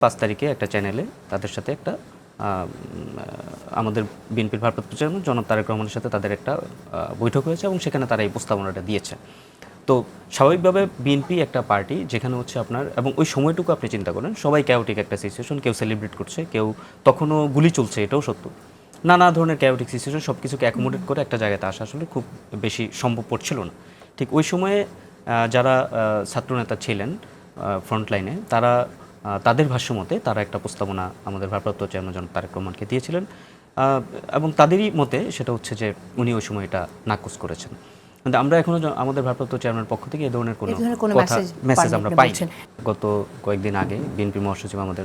5 তারিখে একটা চ্যানেলে তাদের সাথে একটা আমাদের বিএনপির ভারপ্রাপ্ত চেয়ারম্যান জনাব তারেক রহমানের সাথে তাদের একটা বৈঠক হয়েছে এবং সেখানে তারা এই প্রস্তাবনাটা দিয়েছে। তো স্বাভাবিকভাবে বিএনপি একটা পার্টি যেখানে হচ্ছে আপনার এবং ওই সময়টুকু আপনি চিন্তা করেন সবাই ক্যাওটিক একটা সিচুয়েশন, কেউ সেলিব্রেট করছে, কেউ তখনও গুলি চলছে, এটাও সত্য। নানা ধরনের ক্যাওটিক সিচুয়েশন সব কিছুকে অ্যাকোমোডেট করে একটা জায়গাতে আসা আসলে খুব বেশি সম্ভবপর ছিল না। ঠিক ওই সময়ে যারা ছাত্রনেতা ছিলেন ফ্রন্টলাইনে তারা তাদের ভাষ্যমতে তারা একটা প্রস্তাবনা আমাদের ভারপ্রাপ্ত চেয়ারম্যান জনাব তারেক রহমানকে দিয়েছিলেন এবং তাদেরই মতে সেটা হচ্ছে যে উনি ওই সময় এটা নাকচ করেছেন। কিন্তু আমরা এখনো আমাদের ভারপ্রাপ্ত চেয়ারম্যানের পক্ষ থেকে এই ধরনের কোনো মেসেজ আমরা পাই। গত কয়েকদিন আগে বিএনপি মহাসচিব আমাদের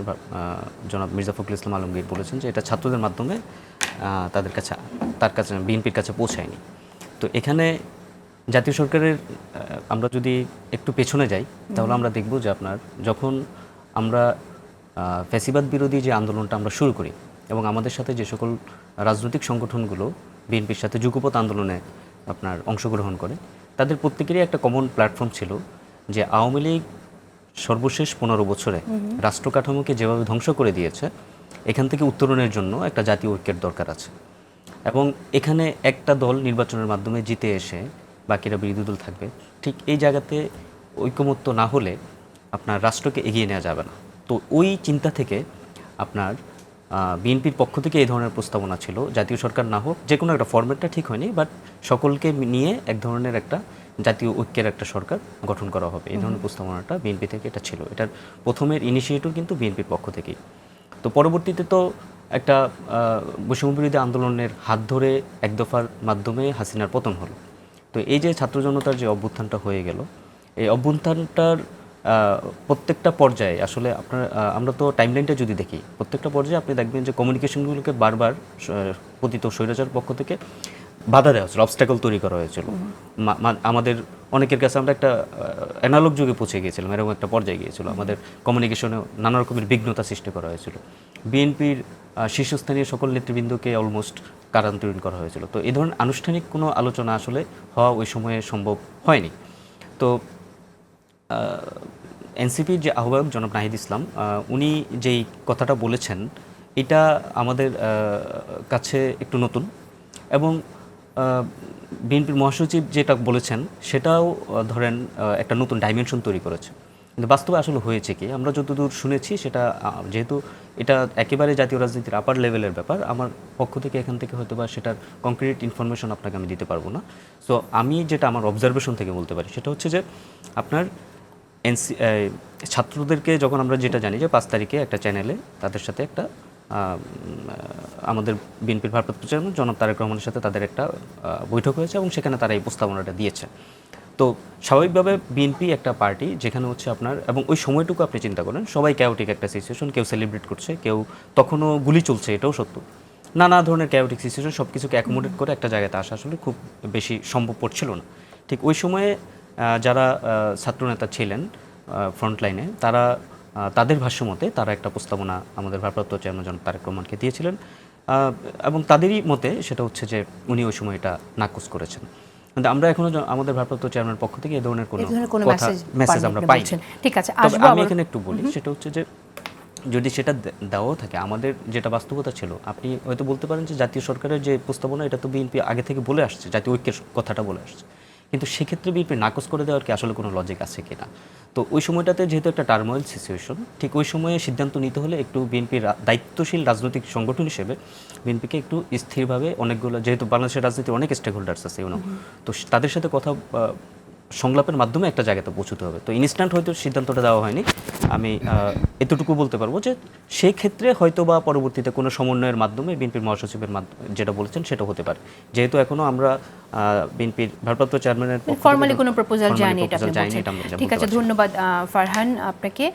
জনাব মির্জা ফখরুল ইসলাম আলমগীর বলেছেন যে এটা ছাত্রদের মাধ্যমে তার কাছে বিএনপির কাছে পৌঁছায়নি। তো এখানে জাতীয় সরকারের আমরা যদি একটু পেছনে যাই তাহলে আমরা দেখব যে আপনার যখন আমরা ফ্যাসিবাদ বিরোধী যে আন্দোলনটা আমরা শুরু করি এবং আমাদের সাথে যে সকল রাজনৈতিক সংগঠনগুলো বিএনপির সাথে যুগপৎ আন্দোলনে আপনার অংশগ্রহণ করে তাদের প্রত্যেকেরই একটা কমন প্ল্যাটফর্ম ছিল যে আওয়ামী লীগ সর্বশেষ 15 বছরে রাষ্ট্র কাঠামোকে যেভাবে ধ্বংস করে দিয়েছে এখান থেকে উত্তরণের জন্য একটা জাতীয় ঐক্যের দরকার আছে এবং এখানে একটা দল নির্বাচনের মাধ্যমে জিতে এসে বাকিরা বিরোধী দল থাকবে। ঠিক এই জায়গাতে ঐকমত্য না হলে আপনার রাষ্ট্রকে এগিয়ে নেওয়া যাবে না। তো ওই চিন্তা থেকে আপনার বিএনপির পক্ষ থেকে এই ধরনের প্রস্তাবনা ছিল জাতীয় সরকার না হোক, যে কোনো একটা ফরম্যাটটা ঠিক হয়নি, বাট সকলকে নিয়ে এক ধরনের একটা জাতীয় ঐক্যের একটা সরকার গঠন করা হবে, এই ধরনের প্রস্তাবনাটা বিএনপি থেকে এটা ছিল। এটার প্রথমের ইনিশিয়েটিভ কিন্তু বিএনপির পক্ষ থেকেই। তো পরবর্তীতে তো একটা বৈষম্যবিরোধী আন্দোলনের হাত ধরে এক দফার মাধ্যমে হাসিনার পতন হলো। তো এই যে ছাত্র জনতার যে অভ্যুত্থানটা হয়ে গেল, এই অভ্যুত্থানটার প্রত্যেকটা পর্যায়ে আসলে আপনার আমরা তো টাইমলাইনটা যদি দেখি প্রত্যেকটা পর্যায়ে আপনি দেখবেন যে কমিউনিকেশনগুলোকে বারবার পতিত স্বৈরাচার পক্ষ থেকে বাধা দেওয়া হয়েছিল, অবস্ট্যাকল তৈরি করা হয়েছিল। আমাদের অনেকের কাছে আমরা একটা অ্যানালগ যুগে পৌঁছে গিয়েছিলাম, এরকম একটা পর্যায়ে গিয়েছিল, আমাদের কমিউনিকেশনে নানা রকমের বিঘ্নতা সৃষ্টি করা হয়েছিল। বিএনপির শীর্ষস্থানীয় সকল নেতৃবৃন্দকে অলমোস্ট কারান্তরীণ করা হয়েছিল। তো এই ধরনের আনুষ্ঠানিক কোনো আলোচনা আসলে হওয়া ওই সময়ে সম্ভব হয়নি। তো এনসিপির যে আহ্বায়ক জনাব নাহিদ ইসলাম উনি যেই কথাটা বলেছেন এটা আমাদের কাছে একটু নতুন এবং বিএনপির মহাসচিব যেটা বলেছেন সেটাও ধরেন একটা নতুন ডাইমেনশন তৈরি করেছে। কিন্তু বাস্তবে আসলে হয়েছে কি আমরা যতদূর শুনেছি সেটা যেহেতু এটা একেবারে জাতীয় রাজনীতির আপার লেভেলের ব্যাপার, আমার পক্ষ থেকে এখান থেকে হয়তো বা সেটার কংক্রিট ইনফরমেশন আপনাকে আমি দিতে পারবো না। সো আমি যেটা আমার অবজারভেশন থেকে বলতে পারি সেটা হচ্ছে যে আপনার ছাত্রদেরকে যখন আমরা যেটা জানি যে 5 তারিখে একটা চ্যানেলে তাদের সাথে একটা আমাদের বিএনপির ভারপ্রাপ্ত চেয়ারম্যান জনাব তারেক রহমানের সাথে তাদের একটা বৈঠক হয়েছে এবং সেখানে তারা এই প্রস্তাবনাটা দিয়েছে। তো স্বাভাবিকভাবে বিএনপি একটা পার্টি যেখানে হচ্ছে আপনার এবং ওই সময়টুকু আপনি চিন্তা করেন সবাই ক্যাওটিক একটা সিচুয়েশন, কেউ সেলিব্রেট করছে, কেউ তখনও গুলি চলছে, এটাও সত্য। নানা ধরনের ক্যাওটিক সিচুয়েশন সব কিছুকে অ্যাকোমোডেট করে একটা জায়গাতে আসা আসলে খুব বেশি সম্ভবপর ছিল না। ঠিক ওই সময়ে যারা ছাত্রনেতা ছিলেন ফ্রন্টলাইনে তারা তাদের ভাষ্যমতে তারা একটা প্রস্তাবনা আমাদের ভারপ্রাপ্ত চেয়ারম্যান জনাব তারেক রহমানকে দিয়েছিলেন এবং তাদেরই মতে সেটা হচ্ছে যে উনি ওই সময় এটা নাকচ করেছেন। কিন্তু আমরা এখনো আমাদের ভারপ্রাপ্ত চেয়ারম্যানের পক্ষ থেকে এই ধরনের কোনো মেসেজ আমরা পাই। ঠিক আছে, আমি এখানে একটু বলি সেটা হচ্ছে যে যদি সেটা দেওয়াও থাকে আমাদের যেটা বাস্তবতা ছিল, আপনি হয়তো বলতে পারেন যে জাতীয় সরকারের যে প্রস্তাবনা এটা তো বিএনপি আগে থেকে বলে আসছে, জাতীয় ঐক্যের কথাটা বলে আসছে, কিন্তু সেক্ষেত্রে বিএনপি নাকচ করে দেওয়ার কি আসলে কোনো লজিক আছে কিনা? তো ওই সময়টাতে যেহেতু একটা টার্মোয়েল সিচুয়েশন, ঠিক ওই সময়ে সিদ্ধান্ত নিতে হলে একটু বিএনপির দায়িত্বশীল রাজনৈতিক সংগঠন হিসেবে বিএনপিকে একটু স্থিরভাবে অনেকগুলো, যেহেতু বাংলাদেশের রাজনীতির অনেক স্টেক হোল্ডার্স আছে তো তাদের সাথে কথা সংলাপের মাধ্যমে একটা জায়গাতে পৌঁছতে হবে। তো ইনস্ট্যান্ট হয়তো সিদ্ধান্তটা দেওয়া হয়নি। আমি এতটুকু বলতে পারবো যে সেই ক্ষেত্রে হয়তো বা পরবর্তীতে কোনো সমন্বয়ের মাধ্যমে বিএনপির মহাসচিবের মাধ্যমে যেটা বলেছেন সেটা হতে পারে, যেহেতু এখনো আমরা বিএনপির ভারপ্রাপ্ত চেয়ারম্যানের ফর্মালি কোনো প্রপোজাল যায়নি এটা। ঠিক আছে, ধন্যবাদ ফারহান আপনাকে।